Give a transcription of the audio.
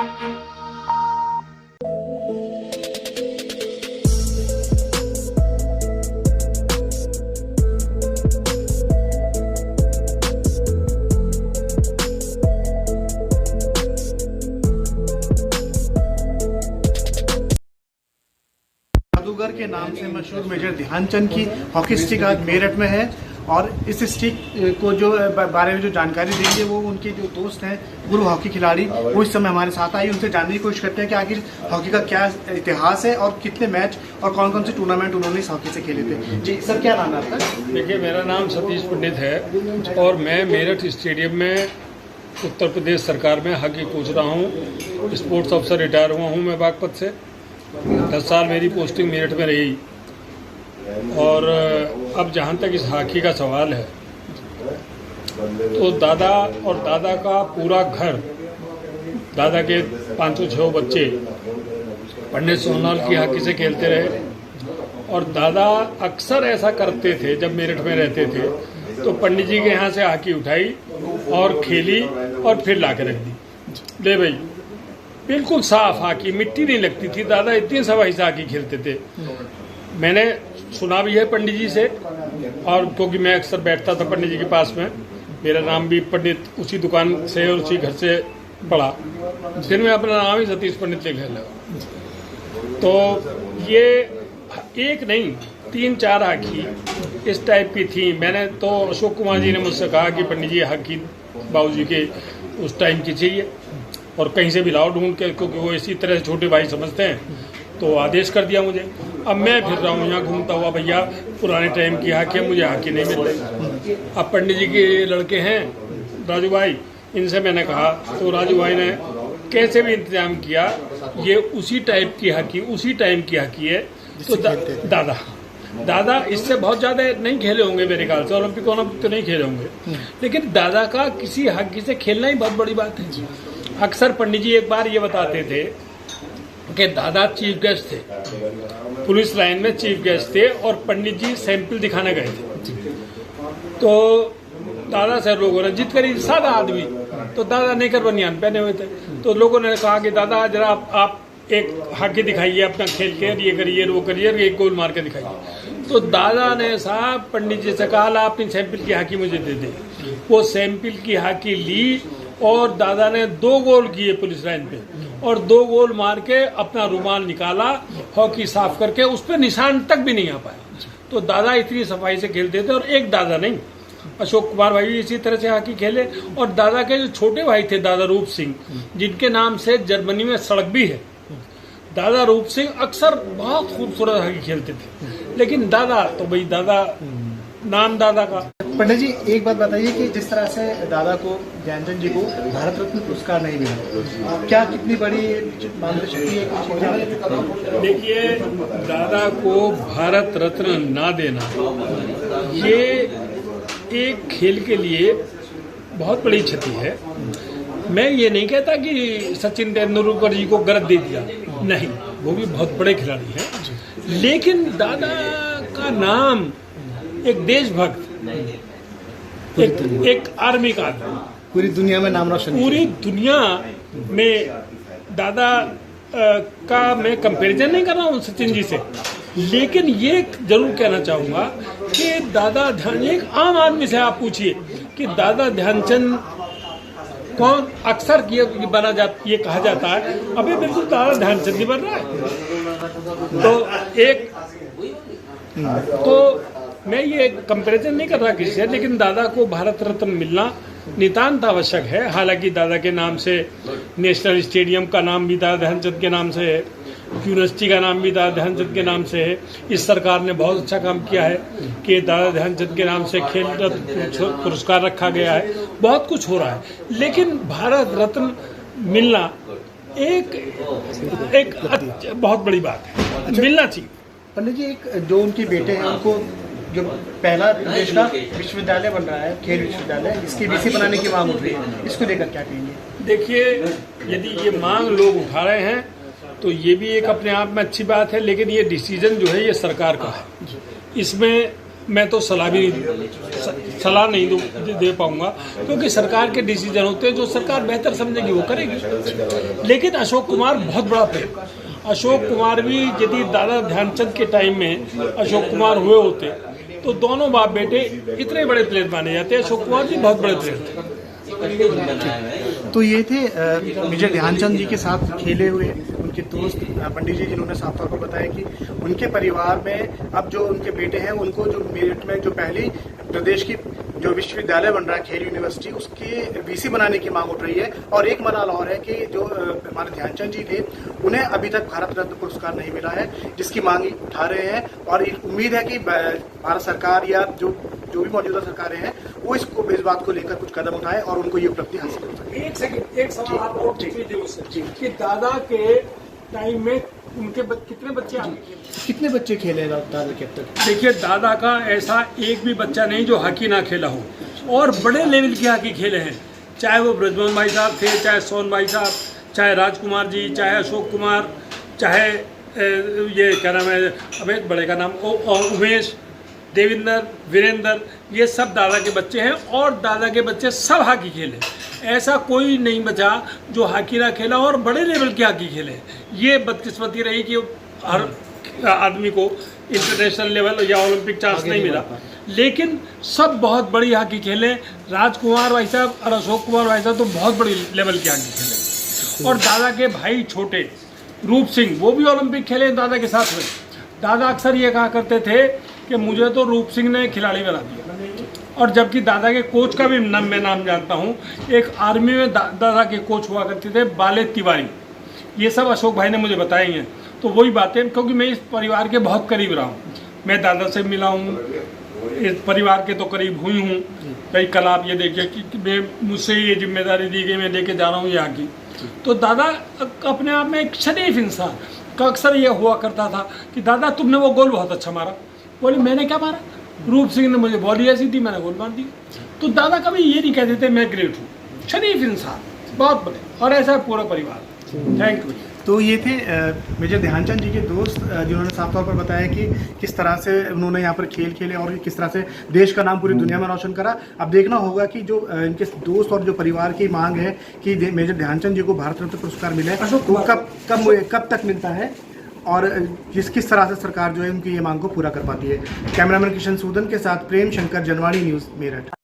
जादूगर के नाम से मशहूर मेजर ध्यानचंद की हॉकी स्टिक आज मेरठ में है और इस स्टिक को जो बारे में जो जानकारी देंगे वो उनके जो दोस्त हैं गुरु हॉकी खिलाड़ी वो इस समय हमारे साथ आई। उनसे जानने की कोशिश करते हैं कि आखिर हॉकी का क्या इतिहास है और कितने मैच और कौन कौन से टूर्नामेंट उन्होंने इस हॉकी से खेले थे। जी सर, क्या नाम है आपका? देखिए, मेरा नाम सतीश पंडित है और मैं मेरठ स्टेडियम में उत्तर प्रदेश सरकार में हॉकी कोच रहा हूँ। स्पोर्ट्स अफसर रिटायर हुआ हूँ मैं बागपत से। 10 साल मेरी पोस्टिंग मेरठ में रही। और अब जहाँ तक इस हॉकी का सवाल है तो दादा और दादा का पूरा घर, दादा के 5-6 बच्चे पंडित सोनलाल की हॉकी से खेलते रहे। और दादा अक्सर ऐसा करते थे, जब मेरठ में रहते थे तो पंडित जी के यहाँ से हॉकी उठाई और खेली और फिर ला के रख दी। ले भाई, बिल्कुल साफ हॉकी, मिट्टी नहीं लगती थी। दादा इतनी सफाई से हॉकी खेलते थे। मैंने सुना भी है पंडित जी से, और क्योंकि मैं अक्सर बैठता था पंडित जी के पास में, मेरा नाम भी पंडित उसी दुकान से और उसी घर से पड़ा, फिर मैं अपना नाम ही सतीश पंडित लिखने लगा। तो ये एक नहीं 3-4 हॉकी इस टाइप की थी। मैंने तो अशोक कुमार जी ने मुझसे कहा कि पंडित जी हॉकी बाबूजी के उस टाइम की चाहिए और कहीं से भी लाओ ढूंढ के, क्योंकि वो इसी तरह से छोटे भाई समझते हैं। तो आदेश कर दिया मुझे। अब मैं फिर रहा हूँ यहाँ घूमता हुआ, भैया पुराने टाइम की हॉकी, मुझे हॉकी नहीं मिल रही। अब पंडित जी के लड़के हैं राजू भाई, इनसे मैंने कहा तो राजू भाई ने कैसे भी इंतजाम किया। ये उसी टाइप की हॉकी, उसी टाइम की हॉकी है। तो दादा इससे बहुत ज्यादा नहीं खेले होंगे मेरे ख्याल से, ओलंपिक तो नहीं खेले होंगे, लेकिन दादा का किसी हॉकी से खेलना ही बहुत बड़ी बात है। अक्सर पंडित जी एक बार ये बताते थे कि दादा चीफ गेस्ट थे, पुलिस लाइन में चीफ गेस्ट थे और पंडित जी सैंपल दिखाने गए थे। तो दादा से लोगों ने जिद करी, सादा आदमी, तो दादा नेकर बनियान पहने हुए थे। तो लोगों ने कहा कि दादा जरा आप एक हॉकी दिखाइए अपना खेल के, ये करिए वो करिए, एक गोल मार के दिखाइए। तो दादा ने साहब पंडित जी से कहा, अपनी सैंपल की हॉकी मुझे दे दे। वो सैंपल की हॉकी ली और दादा ने 2 गोल किए पुलिस लाइन पे और 2 गोल मार के अपना रुमाल निकाला, हॉकी साफ करके उस पर निशान तक भी नहीं आ पाया। तो दादा इतनी सफाई से खेलते थे। और एक दादा नहीं, अशोक कुमार भाई भी इसी तरह से हॉकी खेले। और दादा के जो छोटे भाई थे दादा रूप सिंह, जिनके नाम से जर्मनी में सड़क भी है, दादा रूप सिंह अक्सर बहुत खूबसूरत हॉकी खेलते थे। लेकिन दादा तो भाई दादा, नाम दादा का। पंडित जी एक बात बताइए कि जिस तरह से दादा को, ध्यानचंद जी को भारत रत्न पुरस्कार नहीं मिला, क्या कितनी बड़ी मानसिक शक्ति है? देखिए, दादा को भारत रत्न ना देना ये एक खेल के लिए बहुत बड़ी क्षति है। मैं ये नहीं कहता कि सचिन तेंदुलकर जी को गलत दे दिया, नहीं, वो भी बहुत बड़े खिलाड़ी हैं। लेकिन दादा का नाम एक देशभक्त, एक आर्मी का आदमी, पूरी दुनिया में नाम रोशन, पूरी दुनिया में दादा का मैं कंपैरिजन नहीं कर रहा हूँ सचिन जी से, लेकिन ये जरूर कहना चाहूंगा कि दादा ध्यान, एक आम आदमी से आप पूछिए कि दादा ध्यानचंद कौन, अक्सर ये कहा जाता है अभी बिल्कुल दादा ध्यानचंद ही बन रहा है। तो मैं ये कंपैरिजन नहीं कर रहा किसी से, लेकिन दादा को भारत रत्न मिलना नितांत आवश्यक है। हालांकि दादा के नाम से नेशनल स्टेडियम का नाम भी दादा ध्यानचंद के नाम से है, यूनिवर्सिटी का नाम भी दादा ध्यानचंद के नाम से है। इस सरकार ने बहुत अच्छा काम किया है कि दादा ध्यानचंद के नाम से खेल रत्न पुरस्कार रखा गया है। बहुत कुछ हो रहा है, लेकिन भारत रत्न मिलना एक बहुत बड़ी बात है, मिलना चाहिए। पंडित जी, एक जो उनके बेटे हैं उनको जो पहला प्रदेश का विश्वविद्यालय बन रहा है, खेल विश्वविद्यालय, इसकी बीसी बनाने की मांग उठ रही है, इसको लेकर क्या कहेंगे? देखिए, यदि ये मांग लोग उठा रहे हैं तो ये भी एक अपने आप में अच्छी बात है, लेकिन ये डिसीजन जो है ये सरकार का है। इसमें मैं तो सलाह नहीं दे पाऊंगा, क्योंकि सरकार के डिसीजन होते हैं, जो सरकार बेहतर समझेगी वो करेगी। लेकिन अशोक कुमार बहुत बड़ा प्लेयर, अशोक कुमार भी यदि दादा ध्यानचंद के टाइम में अशोक कुमार हुए होते तो दोनों बाप बेटे इतने बड़े प्लेयर माने जाते। अशोक कुमार जी बहुत बड़े प्लेयर थे। तो ये थे मेजर ध्यानचंद जी के साथ खेले हुए उनके दोस्त पंडित जी, जिन्होंने साफ तौर पर बताया कि उनके परिवार में अब जो उनके बेटे हैं उनको जो मेरठ में जो पहली प्रदेश की जो विश्वविद्यालय बन रहा है खेल यूनिवर्सिटी, उसकी वीसी बनाने की मांग उठ रही है। और एक मलाल और है कि जो हमारे ध्यानचंद जी थे उन्हें अभी तक भारत रत्न पुरस्कार नहीं मिला है, जिसकी मांग उठा रहे हैं। और उम्मीद है कि भारत सरकार या जो भी मौजूदा सरकारें हैं वो इस बात को लेकर कुछ कदम उठाए और उनको ये उपलब्धि हासिल हो सके। एक सवाल आप और कि दादा के टाइम में उनके कितने बच्चे कितने बच्चे खेले दादा के अब तक? देखिए, दादा का ऐसा एक भी बच्चा नहीं जो हॉकी ना खेला हो, और बड़े लेवल की हॉकी खेले हैं। चाहे वो ब्रजमोहन भाई साहब थे, चाहे सोन भाई साहब, चाहे राजकुमार जी, चाहे अशोक कुमार, चाहे ये क्या नाम है अबे बड़े का नाम उमेश, देवेंद्र, वीरेंद्र, ये सब दादा के बच्चे हैं। और दादा के बच्चे सब हॉकी खेले, ऐसा कोई नहीं बचा जो हॉकी ना खेला और बड़े लेवल की हॉकी खेले। ये बदकिस्मती रही कि हर आदमी को इंटरनेशनल लेवल या ओलंपिक चांस नहीं मिला, लेकिन सब बहुत बड़ी हॉकी खेले। राजकुमार भाई साहब और अशोक कुमार भाई साहब तो बहुत बड़ी लेवल की हॉकी खेले। और दादा के भाई छोटे रूप सिंह, वो भी ओलंपिक खेले दादा के साथ में। दादा अक्सर ये कहा करते थे कि मुझे तो रूप सिंह ने खिलाड़ी बना दिया। और जबकि दादा के कोच का भी मैं नाम जानता हूँ। एक आर्मी में दादा के कोच हुआ करते थे बाले तिवारी। ये सब अशोक भाई ने मुझे बताई हैं। तो वही बातें, क्योंकि मैं इस परिवार के बहुत करीब रहा हूँ, मैं दादा से मिला हूँ, इस परिवार के तो करीब हुई हूँ। कई कल आप ये देखिए कि मुझसे ये जिम्मेदारी दी गई, मैं लेके जा रहा हूँ यहाँ की। तो दादा अपने आप में एक शरीफ इंसान का अक्सर ये हुआ करता था कि दादा तुमने वो गोल बहुत अच्छा मारा। बोले मैंने क्या मारा? रूप सिंह ने मुझे बॉल ऐसी दी, मैंने गोल मार दी। तो दादा कभी ये नहीं कहते थे मैं ग्रेट हूँ। शरीफ इंसान, बहुत बड़े, और ऐसा पूरा परिवार। Thank you. तो ये थे मेजर ध्यानचंद जी के दोस्त, जिन्होंने साफ तौर पर बताया कि किस तरह से उन्होंने यहाँ पर खेल खेले और किस तरह से देश का नाम पूरी दुनिया में रोशन करा। अब देखना होगा कि जो इनके दोस्त और जो परिवार की मांग है कि मेजर ध्यानचंद जी को भारत रत्न पुरस्कार मिले, तो कब तक मिलता है और किस तरह से सरकार जो है उनकी ये मांग को पूरा कर पाती है। कैमरामैन किशन सूदन के साथ प्रेम शंकर, जनवाणी न्यूज़, मेरठ।